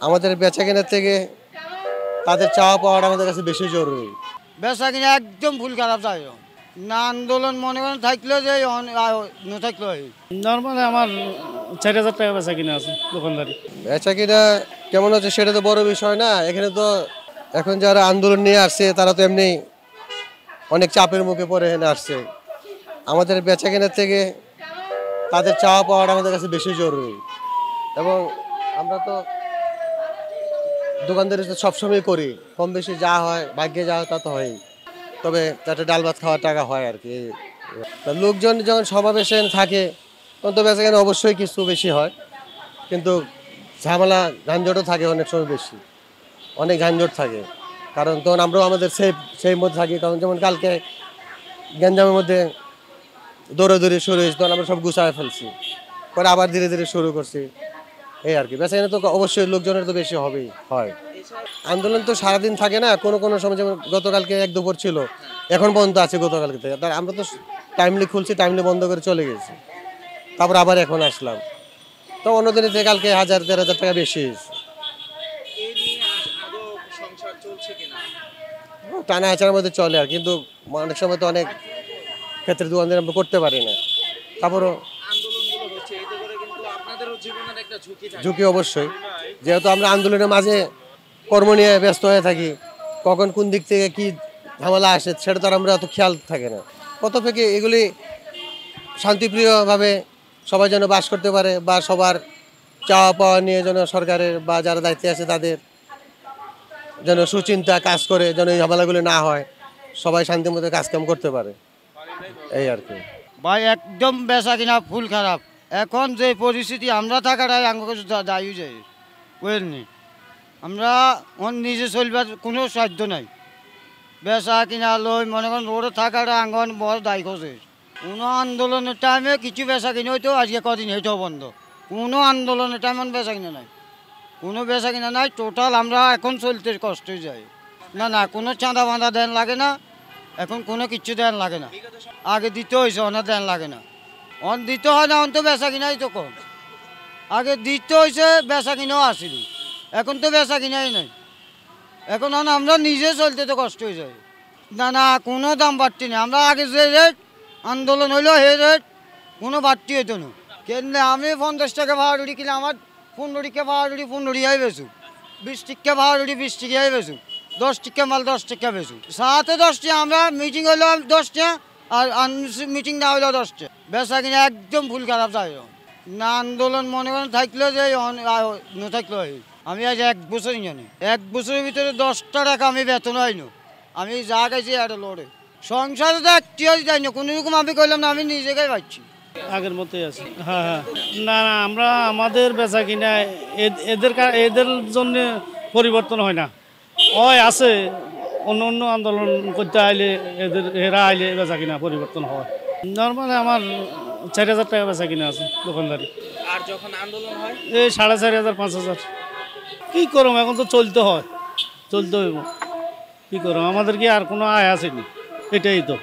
আমাদের বেচাকেনার থেকে তাদের চাওয়া পাওয়াটা আমাদের কাছে বেশি জরুরি। বেচা কিনা একদম ফুল খারাপ যায় না, আন্দোলন মনে করেন থাকলেও যে না থাকলেও নর্মালি আমার 4,000 টাকা বেচা কিনা আছে দোকানদারি। বেচাকেনা কেমন হচ্ছে সেটা তো বড় বিষয় না। এখানে তো এখন যারা আন্দোলন নিয়ে আসছে তারা তো এমনি অনেক চাপের মুখে পড়ে এখানে আসছে। আমাদের বেচাকেনার থেকে তাদের চাওয়া পাওয়াটা আমাদের কাছে বেশি জরুরি। এবং আমরা তো দোকানদারি তো সবসময় করি, কম বেশি যা হয় ভাগ্যে যা হয় তা তো হয়ই। তবে তাতে ডাল ভাত খাওয়ার টাকা হয় আর কি। তা লোকজন যখন সমাবেশে থাকে তখন তো বেচাকেনা অবশ্যই কিছু বেশি হয়, কিন্তু ঝামেলা যানজটও থাকে অনেক সময় বেশি, অনেক যানজট থাকে। কারণ তখন আমরাও আমাদের সেই মধ্যে থাকি। কারণ যেমন কালকে গ্যাঞ্জামের মধ্যে দৌড়াদৌড়ি শুরু হয়েছে, তখন আমরা সব গুছায় ফেলছি, পরে আবার ধীরে ধীরে শুরু করছি। এই আর কি, বেচাকেনা তো অবশ্যই লোকজনের তো বেশি হবেই হয়। আন্দোলন তো সারাদিন থাকে না, কোনো কোনো সময় যেমন গতকালকে এক দুপুর ছিল, এখন পর্যন্ত আছে গতকালকে থেকে। তার আমরা তো টাইমলি খুলছি, টাইমলি বন্ধ করে চলে গেছি, তারপর আবার এখন আসলাম। তো অন্যদিনের থেকে কালকে 1,000-1,500 টাকা বেশি হয়েছে। টানা আচারের মধ্যে চলে আর, কিন্তু অনেক সময় তো অনেক ক্ষেত্রে দোকানদার আমরা করতে পারি না। তারপরও ঝুঁকি অবশ্যই, যেহেতু আমরা আন্দোলনের মাঝে কর্ম নিয়ে ব্যস্ত হয়ে থাকি, কখন কোন দিক থেকে কি ঝামেলা আসে সেটা তো আমরা অত খেয়াল থাকে না। কত থেকে এগুলি শান্তিপ্রিয়ভাবে সবাই যেন বাস করতে পারে, বা সবার চাওয়া পাওয়া নিয়ে যেন সরকারের বা যারা দায়িত্বে আছে তাদের যেন সুচিন্তা কাজ করে, যেন এই ঝামেলাগুলি না হয়, সবাই শান্তির মধ্যে কাজকাম করতে পারে, এই আর কি। ভাই একদম বেচা কিনা ফুল খারাপ। এখন যে পরিস্থিতি আমরা থাকাটাই আমাকে দায়ী যায়, বুঝলেন? আমরা নিজে চলবার কোনো সাধ্য নাই। বেচা কিনা লই মনে করেন রোডে থাকাটা আঙ্গন বড় দায়ী করছে। কোনো আন্দোলনের টাইমে কিছু বেচা কিনে হইতো, আজকে কদিন হইতেও বন্ধ। কোনো আন্দোলনের টাইমে বেচা কিনা নাই, কোনো বেচা কিনা নাই। টোটাল আমরা এখন চলতে কষ্ট হয়ে যায়। না না, কোনো চাঁদা বাঁধা দেন লাগে না, এখন কোনো কিচ্ছু দেন লাগে না। আগে দিতে হয়েছে, অনেক দেন লাগে না, অন দিতে হয় না, অন তো বেচা কিনাই তো কম। আগে দিতে হয়েছে, বেচা কিনাও আসিল, এখন তো বেচা কিনাই নাই। এখন আমরা নিজে চলতে তো কষ্ট হয়ে যায়। না না, কোনো দাম বাড়তি নেই। আমরা আগে যে রেট আন্দোলন হইলো সেই রেট কোনো বাড়তি হইতো না। কেন আমি 50 টাকা ভাড়া উড়ি কিনে আমার 15 টাকা ভাড়া উড়ি 15 টাকাই বেচু, 20 টাকা ভাড়া উড়ি 20 টাকাই বেচু, 10 টাকা মাল 10 টাকা বেচু। সাথে 10 টাকা আমরা মিটিং হইলো 10 টাকা, আর মিটিং না হইলেও 10 টাকা। বেচা কিনা একদম ফুল খারাপ যায় না, আন্দোলন মনে করেন থাকলেও যে না থাকলেও। আমি আজ 1 বছরই জানি, 1 বছরের ভিতরে 10টা টাকা আমি বেতন হয়নি। আমি যা গাইছি একটা লোড়ে সংসারে তো একটিও যাই না, কোনো রকম আমি কইলাম না, আমি নিজেকেই পাচ্ছি আগের মতোই আছে। হ্যাঁ হ্যাঁ, না না, আমরা আমাদের বেচা কিনা এদের জন্য পরিবর্তন হয় না। ওই আছে অন্য অন্য আন্দোলন করতে আইলে এরা আইলে বেচা কিনা পরিবর্তন হয়। নর্মালি আমার 4,000 টাকা বেচা কিনা আছে দোকানদারি। আর যখন আন্দোলন হয় এই 4,500-5,000। কী করম, এখন তো চলতে হয়, চলতে হইব। কী করম, আমাদের কি আর কোনো আয় আসেনি, এটাই তো।